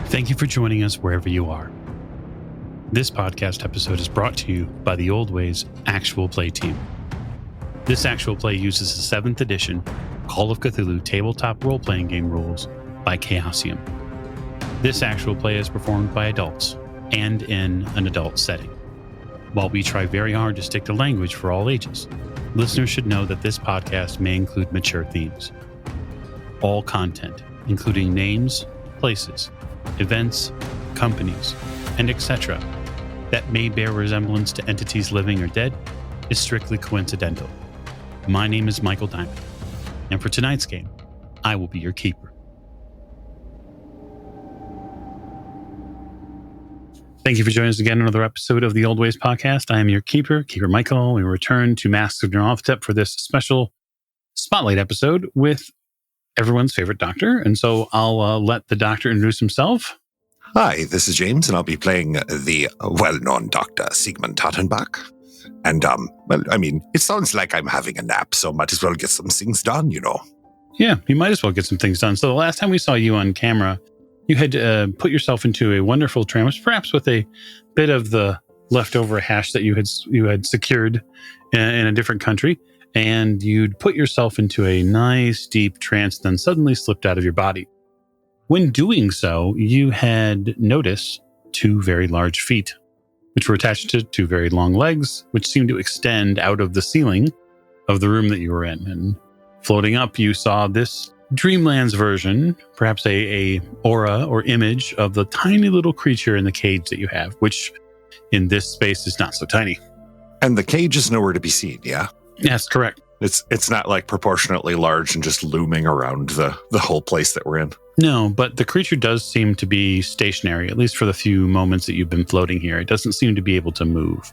Thank you for joining us wherever you are. This podcast episode is brought to you by the Old Ways Actual Play team. This actual play uses the 7th edition Call of Cthulhu tabletop role-playing game rules by Chaosium. This actual play is performed by adults and in an adult setting. While we try very hard to stick to language for all ages, listeners should know that this podcast may include mature themes. All content, including names, places, events, companies, and etc., that may bear resemblance to entities living or dead, is strictly coincidental. My name is Michael Diamond, and for tonight's game, I will be your keeper. Thank you for joining us again on another episode of the Old Ways podcast. I am your keeper, Keeper Michael. We return to Masks of Nyarlathotep for this special spotlight episode with everyone's favorite doctor. And so I'll let the doctor introduce himself. Hi, this is James, and I'll be playing the well-known Dr. Sigmund. And, it sounds like I'm having a nap, so might as well get some things done, you know. Yeah, you might as well get some things done. So the last time we saw you on camera, you had put yourself into a wonderful trance, perhaps with a bit of the leftover hash that you had secured in a different country, and you'd put yourself into a nice, deep trance, then suddenly slipped out of your body. When doing so, you had noticed 2 very large feet, which were attached to 2 very long legs, which seemed to extend out of the ceiling of the room that you were in. And floating up, you saw this Dreamlands version, perhaps a aura or image of the tiny little creature in the cage that you have, which in this space is not so tiny. And the cage is nowhere to be seen, yeah? Yes, correct. It's not like proportionately large and just looming around the whole place that we're in. No, but the creature does seem to be stationary, at least for the few moments that you've been floating here. It doesn't seem to be able to move.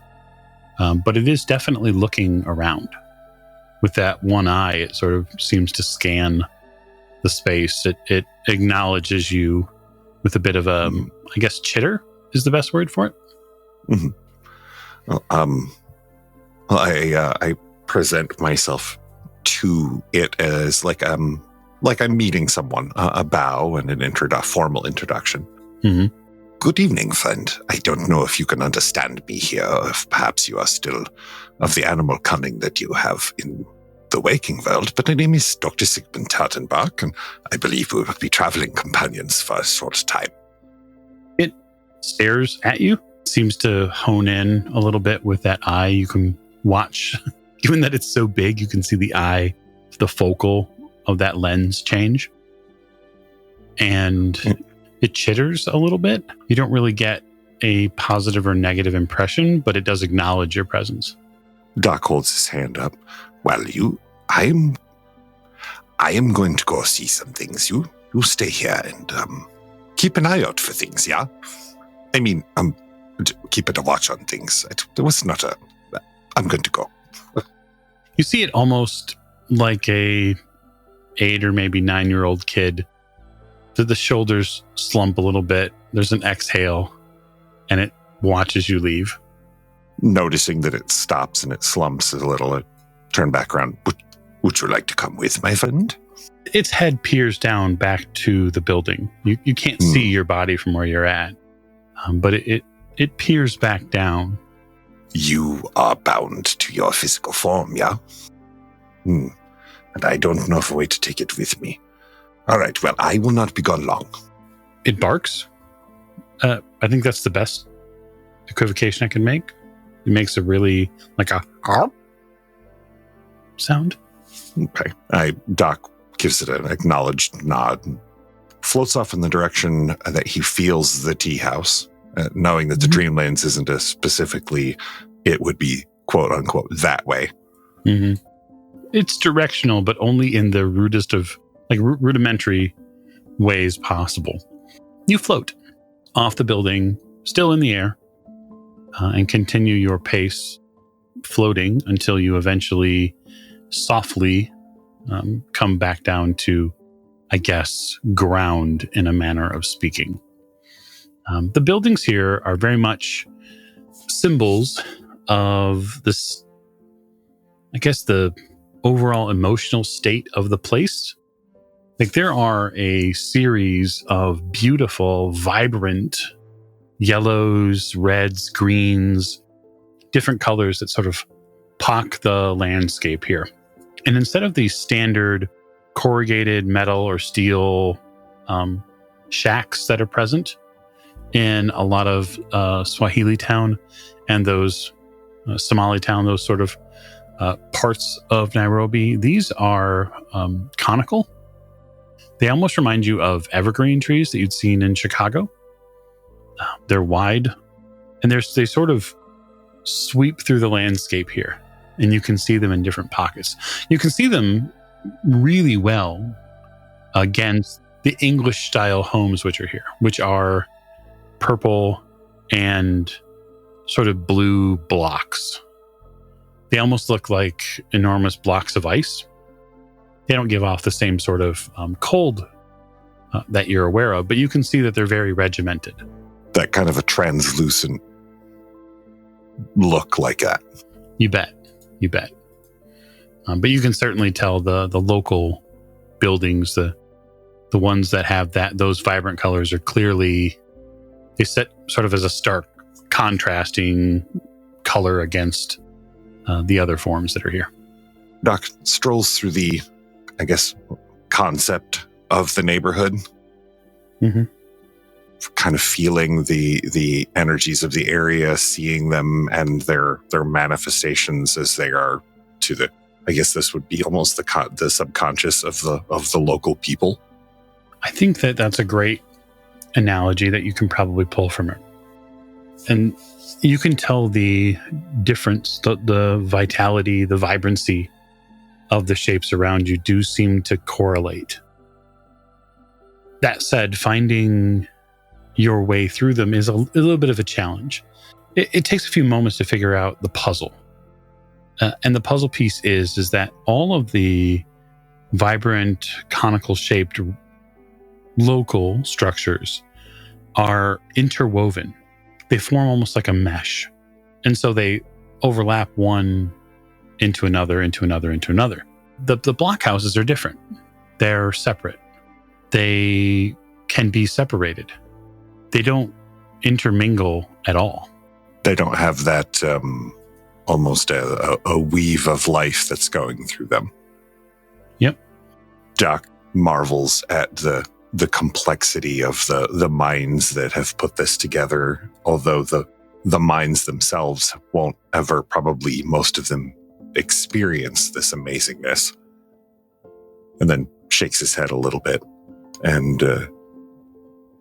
But it is definitely looking around. With that one eye, it sort of seems to scan the space. It acknowledges you with a bit of a, I guess, chitter is the best word for it. Mm-hmm. Well, I present myself to it as like I'm meeting someone, a bow and an formal introduction. Mm-hmm. Good evening, friend. I don't know if you can understand me here, or if perhaps you are still of the animal cunning that you have in the waking world, but my name is Dr. Sigmund, and I believe we will be traveling companions for a short time. It stares at you, seems to hone in a little bit with that eye. You can watch, given that it's so big, you can see the eye, the focal of that lens change. And it chitters a little bit. You don't really get a positive or negative impression, but it does acknowledge your presence. Doc holds his hand up. Well, I am going to go see some things. You stay here and keep an eye out for things, yeah? I mean, keep a watch on things. I'm going to go. You see it almost like a 8 or maybe 9-year-old kid. The shoulders slump a little bit. There's an exhale, and it watches you leave. Noticing that it stops and it slumps a little, I turn back around. Would you like to come with, my friend? Its head peers down back to the building. You can't see your body from where you're at, but it peers back down. You are bound to your physical form, yeah? And I don't know of a way to take it with me. All right, well, I will not be gone long. It barks. I think that's the best equivocation I can make. It makes a really, like a sound. Okay. Doc gives it an acknowledged nod and floats off in the direction that he feels the tea house, knowing that the Dreamlands isn't a specifically, it would be quote unquote that way. Mm-hmm. It's directional, but only in the rudest of, like, rudimentary ways possible. You float off the building, still in the air, and continue your pace, floating until you eventually softly come back down to, I guess, ground in a manner of speaking. The buildings here are very much symbols of this, I guess, the overall emotional state of the place. Like there are a series of beautiful, vibrant yellows, reds, greens, different colors that sort of pock the landscape here. And instead of these standard corrugated metal or steel shacks that are present in a lot of Swahili town and those Somali town, those sort of parts of Nairobi, these are conical. They almost remind you of evergreen trees that you'd seen in Chicago. They're wide, and they sort of sweep through the landscape here, and you can see them in different pockets. You can see them really well against the English-style homes which are here, which are purple and sort of blue blocks. They almost look like enormous blocks of ice. They don't give off the same sort of cold that you're aware of, but you can see that they're very regimented. That kind of a translucent look like that. You bet. But you can certainly tell the local buildings, the ones that have those vibrant colors are clearly, they set sort of as a stark contrasting color against the other forms that are here. Doc strolls through the, I guess, concept of the neighborhood. Mm-hmm. Kind of feeling the energies of the area, seeing them and their manifestations as they are to the, I guess this would be almost the subconscious of the local people. I think that's a great analogy that you can probably pull from it. And you can tell the difference, the vitality, the vibrancy of the shapes around you do seem to correlate. That said, finding your way through them is a little bit of a challenge. It takes a few moments to figure out the puzzle. And the puzzle piece is that all of the vibrant, conical-shaped local structures are interwoven. They form almost like a mesh. And so they overlap one into another, into another, into another. The blockhouses are different. They're separate. They can be separated. They don't intermingle at all. They don't have that almost a weave of life that's going through them. Yep. Doc marvels at the complexity of the minds that have put this together, although the minds themselves won't ever, probably most of them, experience this amazingness. And then shakes his head a little bit and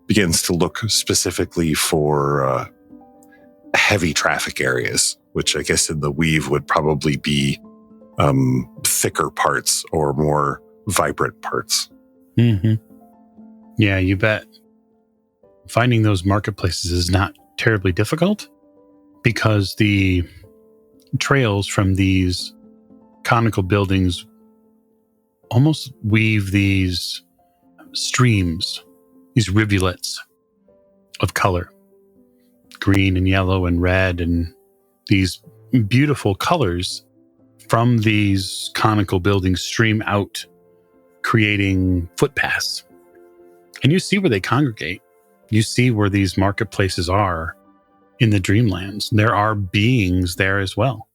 begins to look specifically for heavy traffic areas, which I guess in the weave would probably be thicker parts or more vibrant parts. Mm-hmm. Yeah, you bet. Finding those marketplaces is not terribly difficult because the trails from these conical buildings almost weave these streams, these rivulets of color, green and yellow and red, and these beautiful colors from these conical buildings stream out, creating footpaths. And you see where they congregate. You see where these marketplaces are in the Dreamlands. There are beings there as well.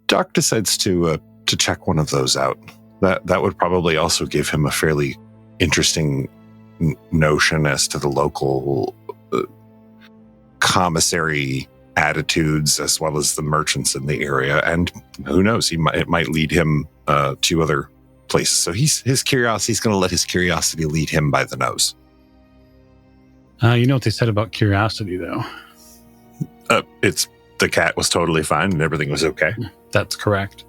Doc decides to check one of those out. That would probably also give him a fairly interesting notion as to the local commissary attitudes as well as the merchants in the area. And who knows, it might lead him to other places. So he's going to let his curiosity lead him by the nose. You know what they said about curiosity, though? The cat was totally fine and everything was okay. That's correct.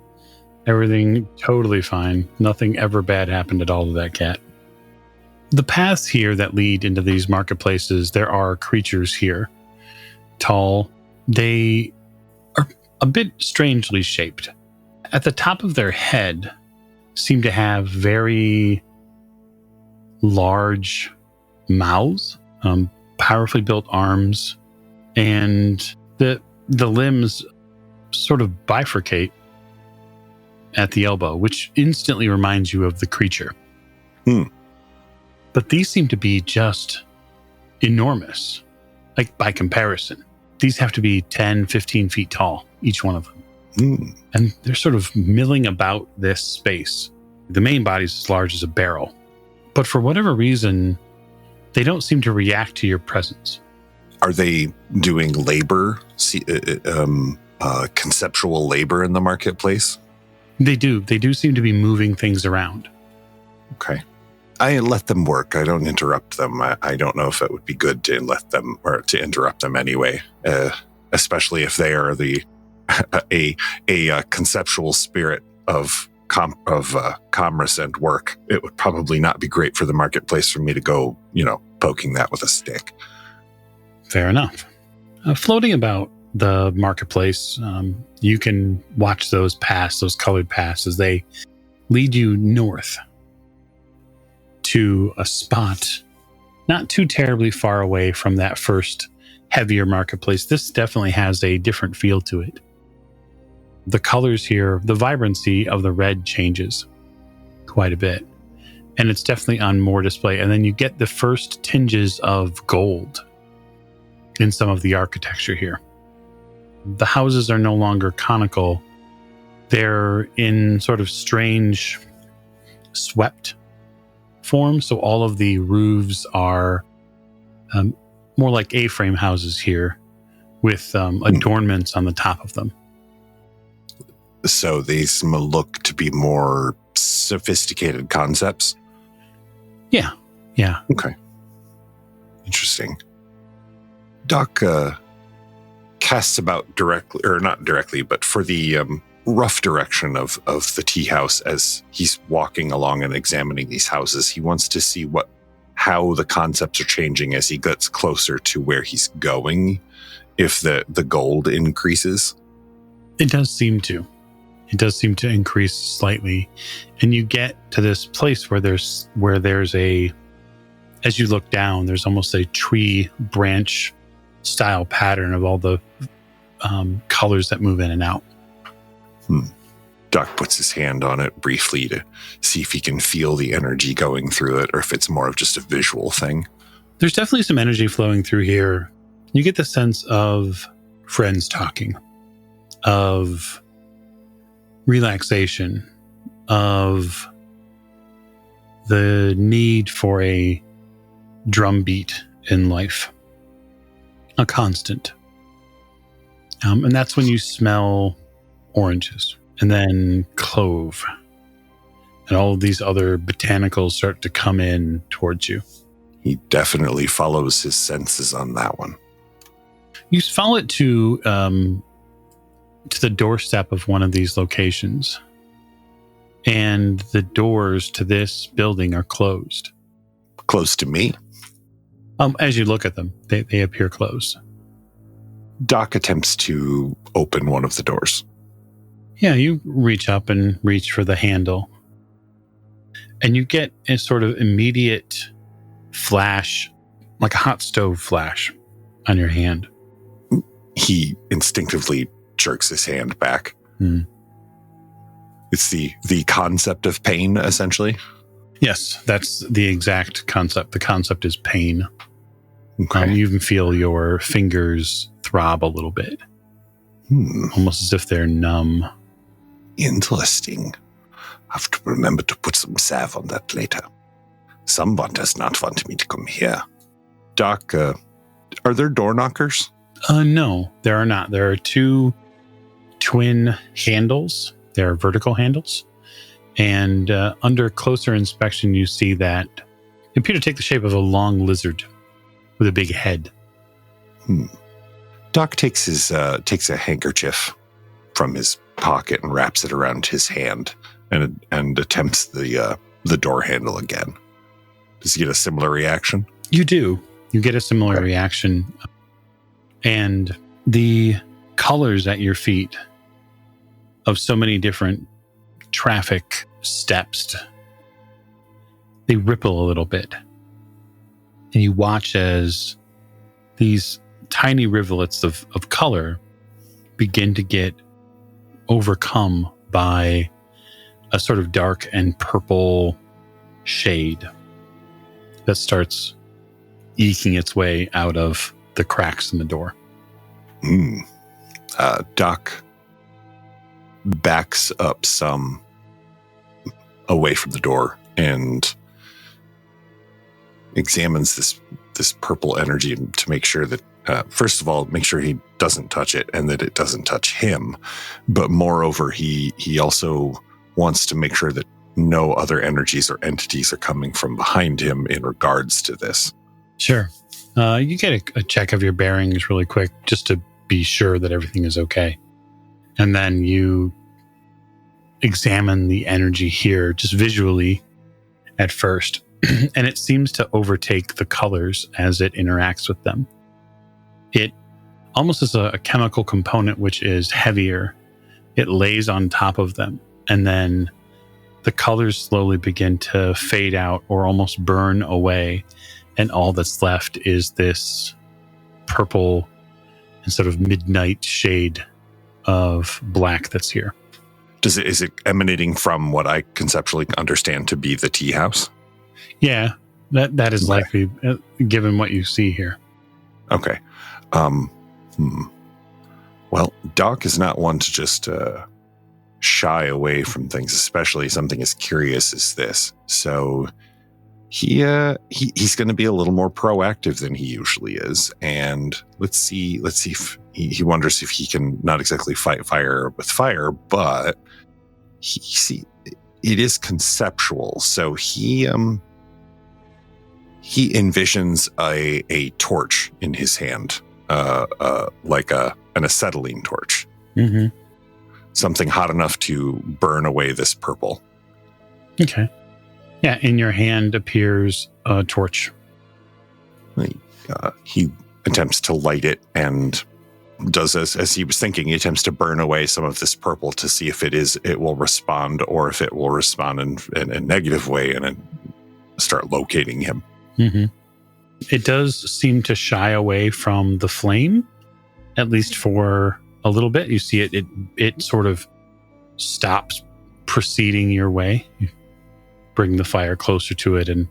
Everything totally fine. Nothing ever bad happened at all to that cat. The paths here that lead into these marketplaces, there are creatures here. Tall. They are a bit strangely shaped. At the top of their head seem to have very large mouths, powerfully built arms, and the limbs sort of bifurcate at the elbow, which instantly reminds you of the creature. But these seem to be just enormous, like by comparison. These have to be 10, 15 feet tall, each one of them. And they're sort of milling about this space. The main body's as large as a barrel. But for whatever reason, they don't seem to react to your presence. Are they doing labor, conceptual labor in the marketplace? They do. They do seem to be moving things around. Okay. I let them work. I don't interrupt them. I don't know if it would be good to let them or to interrupt them anyway, especially if they are a conceptual spirit of commerce and work. It would probably not be great for the marketplace for me to go, poking that with a stick. Fair enough. Floating about the marketplace, you can watch those colored paths as they lead you north to a spot not too terribly far away from that first heavier marketplace. This definitely has a different feel to it. The colors here, the vibrancy of the red changes quite a bit, and it's definitely on more display. And then you get the first tinges of gold in some of the architecture here. The houses are no longer conical. They're in sort of strange swept form. So all of the roofs are more like A-frame houses here with adornments on the top of them. So these look to be more sophisticated concepts? Yeah. Okay. Interesting. Doc casts about directly, or not directly, but for the rough direction of the tea house as he's walking along and examining these houses. He wants to see how the concepts are changing as he gets closer to where he's going, if the gold increases. It does seem to. It does seem to increase slightly. And you get to this place where there's as you look down, there's almost a tree branch style pattern of all the colors that move in and out. Doc puts his hand on it briefly to see if he can feel the energy going through it, or if it's more of just a visual thing. There's definitely some energy flowing through here. You get the sense of friends talking, of relaxation, of the need for a drumbeat in life, a constant. And that's when you smell oranges, and then clove, and all of these other botanicals start to come in towards you. He definitely follows his senses on that one. You follow it to the doorstep of one of these locations, and the doors to this building are closed. Close to me? As you look at them, they appear closed. Doc attempts to open one of the doors. Yeah, you reach up and reach for the handle, and you get a sort of immediate flash, like a hot stove flash on your hand. He instinctively jerks his hand back. It's the concept of pain, essentially. Yes, that's the exact concept. The concept is pain. Okay. You even feel your fingers throb a little bit, almost as if they're numb. Interesting. I have to remember to put some salve on that later. Someone does not want me to come here. Doc, are there door knockers? No, there are not. There are two twin handles. They're vertical handles. And under closer inspection, you see that they appear to take the shape of a long lizard with a big head. Doc takes a handkerchief from his pocket and wraps it around his hand and attempts the door handle again. Does he get a similar reaction? You do. You get a similar reaction. And the colors at your feet of so many different traffic steps, they ripple a little bit. And you watch as these tiny rivulets of color begin to get overcome by a sort of dark and purple shade that starts eking its way out of the cracks in the door. Doc backs up some away from the door and examines this purple energy to make sure that, first of all, make sure he doesn't touch it and that it doesn't touch him. But moreover, he also wants to make sure that no other energies or entities are coming from behind him in regards to this. Sure. You get a check of your bearings really quick just to be sure that everything is okay. And then you examine the energy here just visually at first. And it seems to overtake the colors as it interacts with them. It almost is a chemical component which is heavier. It lays on top of them. And then the colors slowly begin to fade out or almost burn away. And all that's left is this purple and sort of midnight shade of black that's here. Is it emanating from what I conceptually understand to be the tea house? Yeah, that is likely, given what you see here. Okay. Well, Doc is not one to just shy away from things, especially something as curious as this. So he's going to be a little more proactive than he usually is. And let's see if he wonders if he can not exactly fight fire with fire, but it is conceptual. So he envisions a torch in his hand, like an acetylene torch. Mm-hmm. Something hot enough to burn away this purple. Okay. Yeah, in your hand appears a torch. He attempts to light it and does as he was thinking. He attempts to burn away some of this purple to see if it will respond, or if it will respond in a negative way and then start locating him. Mm-hmm. It does seem to shy away from the flame, at least for a little bit. You see it sort of stops proceeding your way. You bring the fire closer to it, and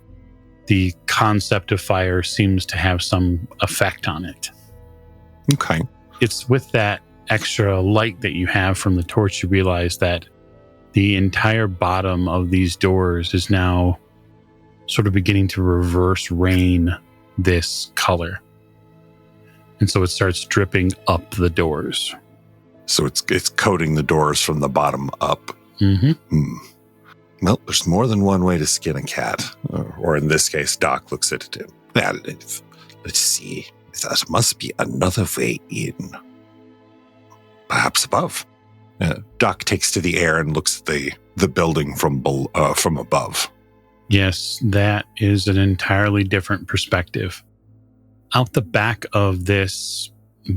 the concept of fire seems to have some effect on it. Okay. It's with that extra light that you have from the torch, you realize that the entire bottom of these doors is now sort of beginning to reverse rain this color. And so it starts dripping up the doors. So it's coating the doors from the bottom up. Mm-hmm. Well, there's more than one way to skin a cat. Or in this case, Doc looks at it. Well, let's see. There must be another way in. Perhaps above. Doc takes to the air and looks at the building from above. Yes, that is an entirely different perspective. Out the back of this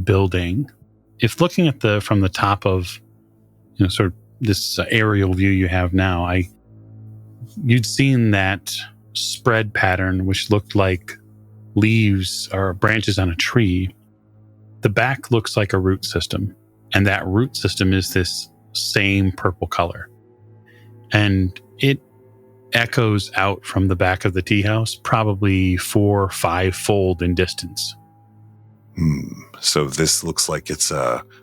building, if looking at from the top of, sort of this aerial view you have now, you'd seen that spread pattern, which looked like leaves or branches on a tree. The back looks like a root system, and that root system is this same purple color. And it echoes out from the back of the tea house, probably 4 or 5-fold in distance. So this looks like it's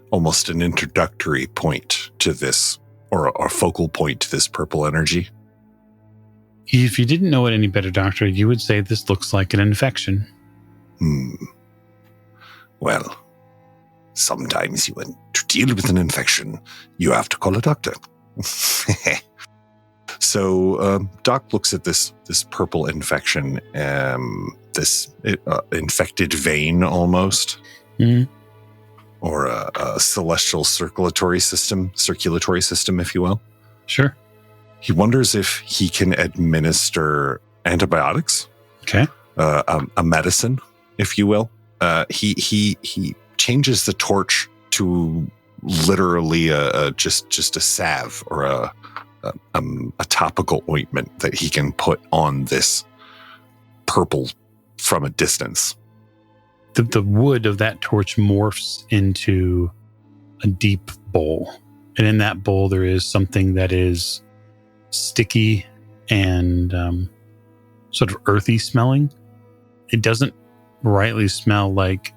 almost an introductory point to this, or a focal point to this purple energy. If you didn't know it any better, Doctor, you would say this looks like an infection. Well, sometimes you want to deal with an infection, you have to call a doctor. So Doc looks at this purple infection, this infected vein almost, or a celestial circulatory system, if you will. Sure. He wonders if he can administer antibiotics. Okay. A medicine, if you will. He changes the torch to literally just a salve or a topical ointment that he can put on this purple from a distance. The wood of that torch morphs into a deep bowl. And in that bowl, there is something that is sticky and sort of earthy smelling. It doesn't rightly smell like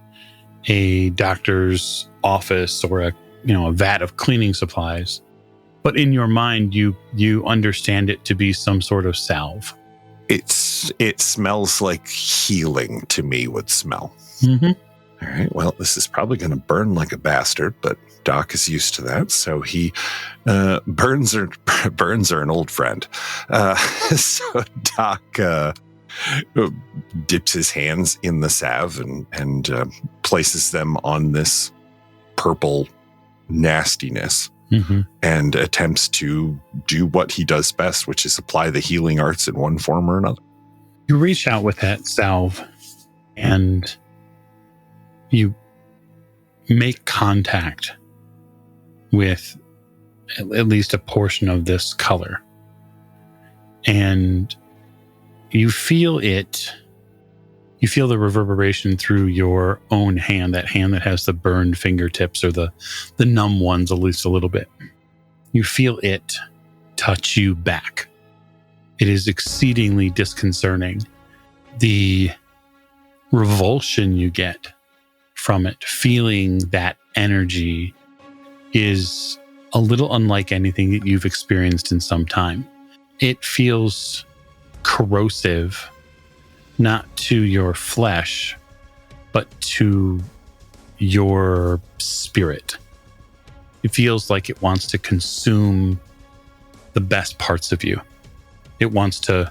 a doctor's office or a vat of cleaning supplies. But in your mind, you understand it to be some sort of salve. It smells like healing to me would smell. Mm-hmm. All right, well, this is probably going to burn like a bastard, but Doc is used to that, so he burns are an old friend. So Doc dips his hands in the salve and places them on this purple nastiness. Mm-hmm. And attempts to do what he does best, which is apply the healing arts in one form or another. You reach out with that salve and you make contact with at least a portion of this color. And you feel it. You feel the reverberation through your own hand, that hand that has the burned fingertips or the numb ones, at least a little bit. You feel it touch you back. It is exceedingly disconcerting. The revulsion you get from it, feeling that energy, is a little unlike anything that you've experienced in some time. It feels corrosive, not to your flesh, but to your spirit. It feels like it wants to consume the best parts of you. It wants to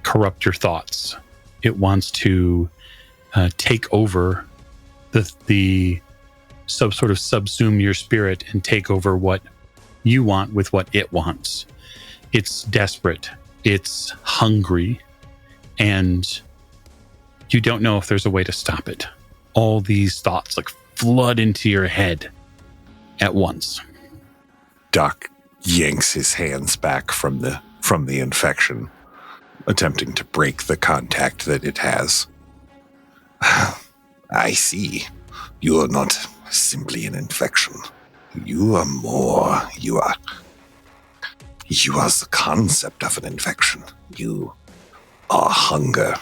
corrupt your thoughts. It wants to take over the sort of subsume your spirit and take over what you want with what it wants. It's desperate. It's hungry. And you don't know if there's a way to stop it. All these thoughts like flood into your head at once. Doc yanks his hands back from the infection, attempting to break the contact that it has. I see. You are not simply an infection. You are more. You are the concept of an infection. You are hunger.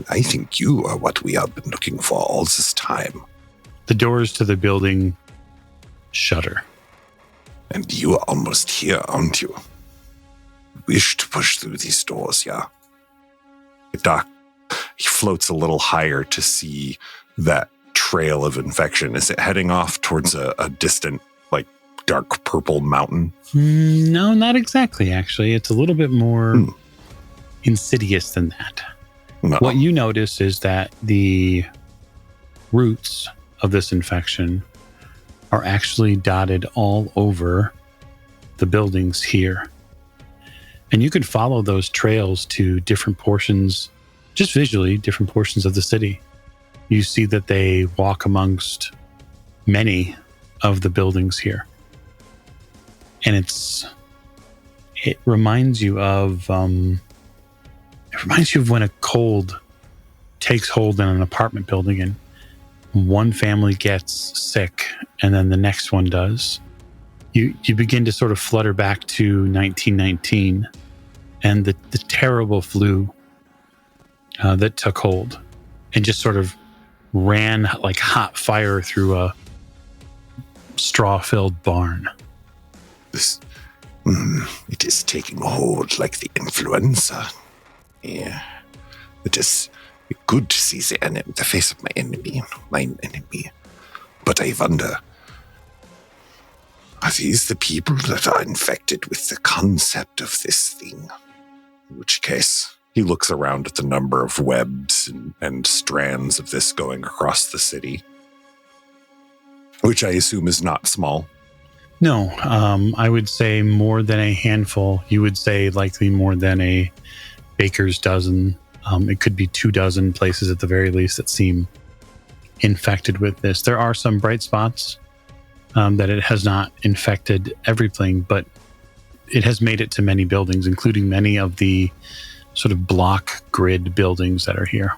I think you are what we have been looking for all this time. The doors to the building shudder. And you are almost here, aren't you? Wish to push through these doors, yeah? Doc, he floats a little higher to see that trail of infection. Is it heading off towards a distant, like, dark purple mountain? No, not exactly, actually. It's a little bit more insidious than that. No. What you notice is that the roots of this infection are actually dotted all over the buildings here. And you can follow those trails to different portions, just visually, different portions of the city. You see that they walk amongst many of the buildings here. And it reminds you of when a cold takes hold in an apartment building and one family gets sick and then the next one does. You begin to sort of flutter back to 1919 and the terrible flu that took hold and just sort of ran like hot fire through a straw-filled barn. It is taking hold like the influenza. Yeah. It is good to see the face of my enemy. But I wonder, are these the people that are infected with the concept of this thing? In which case, he looks around at the number of webs and strands of this going across the city, which I assume is not small. No, I would say more than a handful. You would say likely more than a baker's dozen. It could be 24 places at the very least that seem infected with this. There are some bright spots that it has not infected everything, but it has made it to many buildings, including many of the sort of block grid buildings that are here.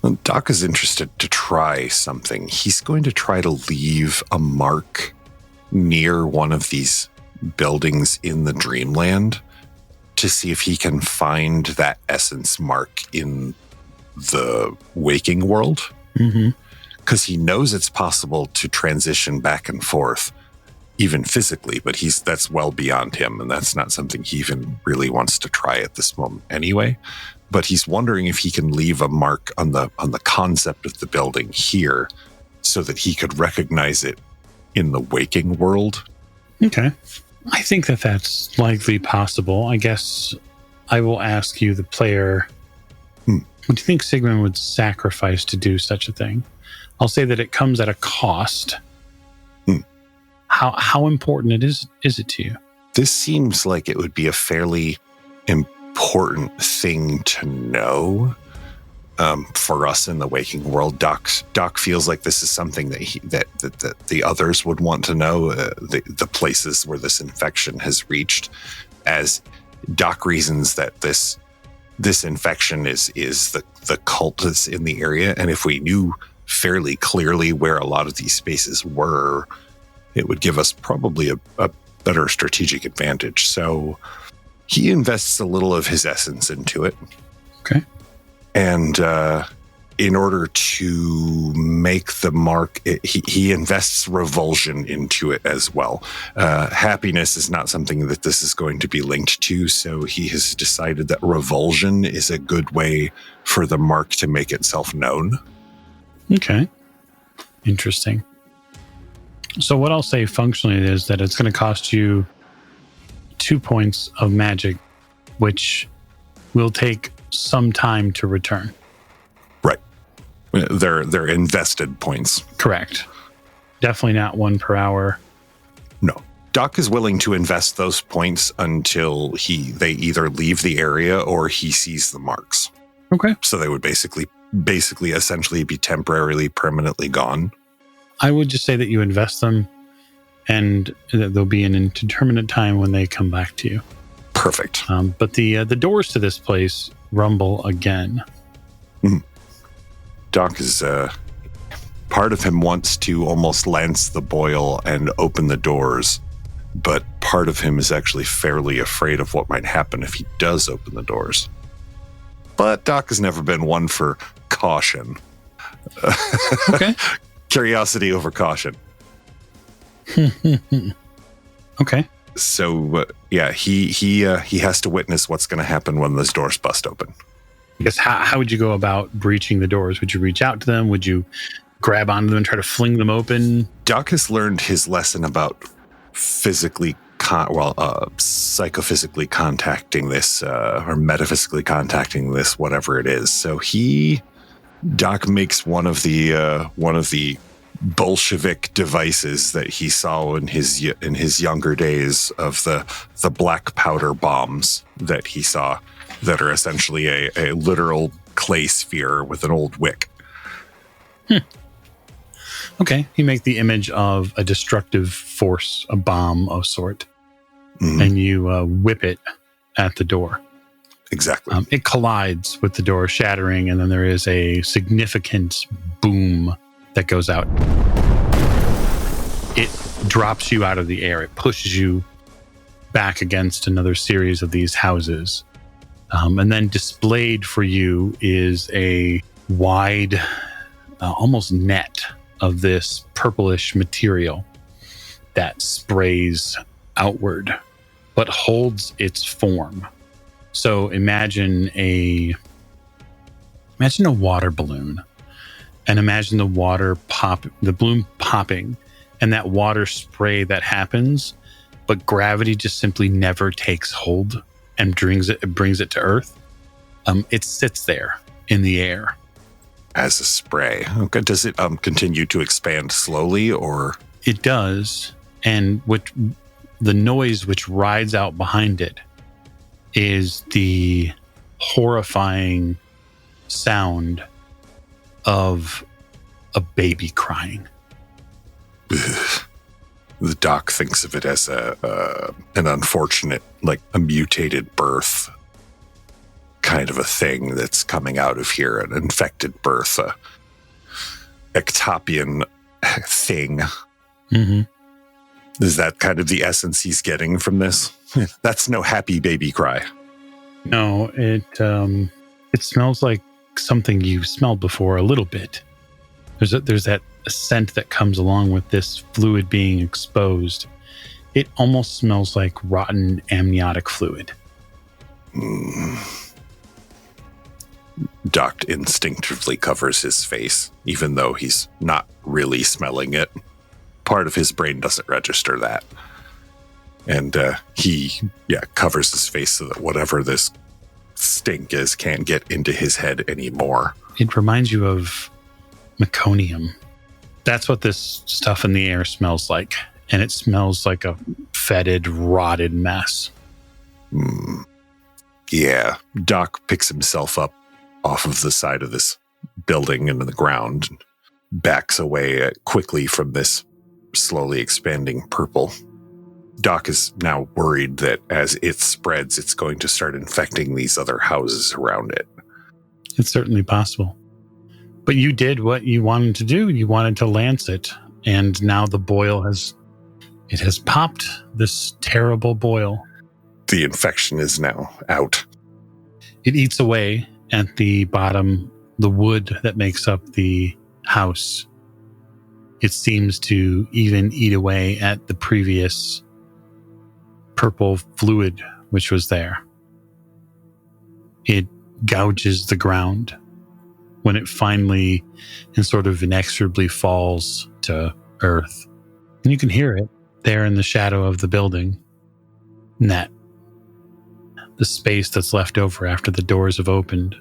Well, Doc is interested to try something. He's going to try to leave a mark near one of these buildings in the Dreamland to see if he can find that essence mark in the waking world. Because he knows it's possible to transition back and forth, even physically, but that's well beyond him, and that's not something he even really wants to try at this moment anyway. But he's wondering if he can leave a mark on the concept of the building here so that he could recognize it in the waking world. Okay. I think that's likely possible. I guess I will ask you, the player, what do you think Sigmund would sacrifice to do such a thing? I'll say that it comes at a cost. How important is it to you? This seems like it would be a fairly important thing to know for us in the waking world. Doc feels like this is something that the others would want to know, the places where this infection has reached, as Doc reasons that this infection is the cult that's in the area, and if we knew fairly clearly where a lot of these spaces were, it would give us probably a better strategic advantage. So he invests a little of his essence into it. Okay. And in order to make the mark, he invests revulsion into it as well. Happiness is not something that this is going to be linked to, so he has decided that revulsion is a good way for the mark to make itself known. Okay. Interesting. So what I'll say functionally is that it's going to cost you 2 points of magic, which will take some time to return. Right. They're invested points. Correct. Definitely not 1 per hour. No. Doc is willing to invest those points until they either leave the area or he sees the marks. Okay. So they would basically essentially be temporarily, permanently gone. I would just say that you invest them, and that there'll be an indeterminate time when they come back to you. Perfect. But the doors to this place rumble again. Doc is part of him wants to almost lance the boil and open the doors, but part of him is actually fairly afraid of what might happen if he does open the doors. But Doc has never been one for caution. Okay. Curiosity over caution. Okay. So he has to witness what's going to happen when those doors bust open. I guess how would you go about breaching the doors? Would you reach out to them? Would you grab onto them and try to fling them open? Doc has learned his lesson about psychophysically contacting this, or metaphysically contacting this, whatever it is. So Doc makes one of the Bolshevik devices that he saw in his younger days of the black powder bombs that he saw, that are essentially a literal clay sphere with an old wick. Okay, you make the image of a destructive force, a bomb of sort, and you whip it at the door. Exactly. It collides with the door, shattering, and then there is a significant boom that goes out. It drops you out of the air. It pushes you back against another series of these houses. And then displayed for you is a wide, almost net of this purplish material that sprays outward, but holds its form. So imagine a water balloon, and imagine the balloon popping, and that water spray that happens, but gravity just simply never takes hold and brings it to Earth. It sits there in the air as a spray. Okay. Does it continue to expand slowly, or? It does, and the noise which rides out behind it is the horrifying sound of a baby crying. The Doc thinks of it as an unfortunate, like a mutated birth kind of a thing that's coming out of here, an infected birth, a ectopian thing. Mm-hmm. Is that kind of the essence he's getting from this? That's no happy baby cry. No, it smells like something you've smelled before a little bit. There's that scent that comes along with this fluid being exposed. It almost smells like rotten amniotic fluid. Doc instinctively covers his face, even though he's not really smelling it. Part of his brain doesn't register that. And he covers his face so that whatever this stink is can't get into his head anymore. It reminds you of meconium. That's what this stuff in the air smells like. And it smells like a fetid, rotted mess. Yeah, Doc picks himself up off of the side of this building into the ground and backs away quickly from this slowly expanding purple. Doc is now worried that as it spreads, it's going to start infecting these other houses around it. It's certainly possible. But you did what you wanted to do. You wanted to lance it. And now the boil has popped, this terrible boil. The infection is now out. It eats away at the bottom, the wood that makes up the house. It seems to even eat away at the previous purple fluid which was there. It gouges the ground when it finally and sort of inexorably falls to earth. And you can hear it there in the shadow of the building. And that the space that's left over after the doors have opened,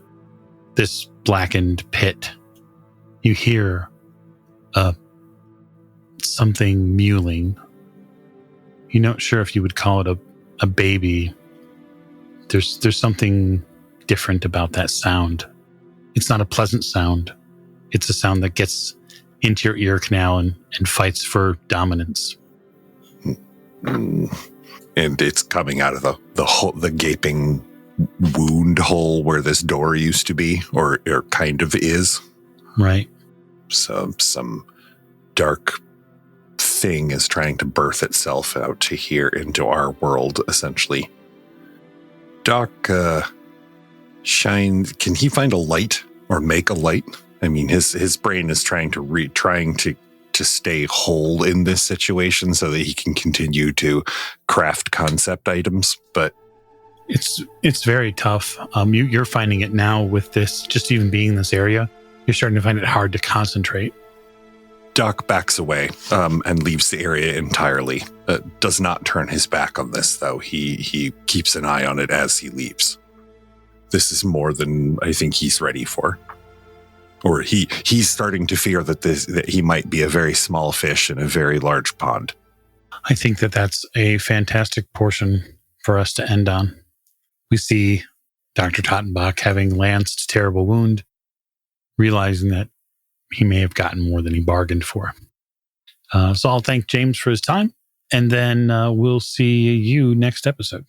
this blackened pit, you hear something mewling. You're not sure if you would call it a baby. There's something different about that sound. It's not a pleasant sound. It's a sound that gets into your ear canal and fights for dominance. And it's coming out of the gaping wound hole where this door used to be, or kind of is. Right. So some dark thing is trying to birth itself out to here into our world, essentially. Doc, Shine, can he find a light or make a light? I mean, his brain is trying to stay whole in this situation so that he can continue to craft concept items, but it's very tough. You're finding it now with this, just even being in this area, you're starting to find it hard to concentrate. Doc backs away and leaves the area entirely. Does not turn his back on this, though. He keeps an eye on it as he leaves. This is more than I think he's ready for. Or he's starting to fear that he might be a very small fish in a very large pond. I think that's a fantastic portion for us to end on. We see Dr. Tottenbach having lanced a terrible wound, realizing that he may have gotten more than he bargained for. So I'll thank James for his time, and then we'll see you next episode.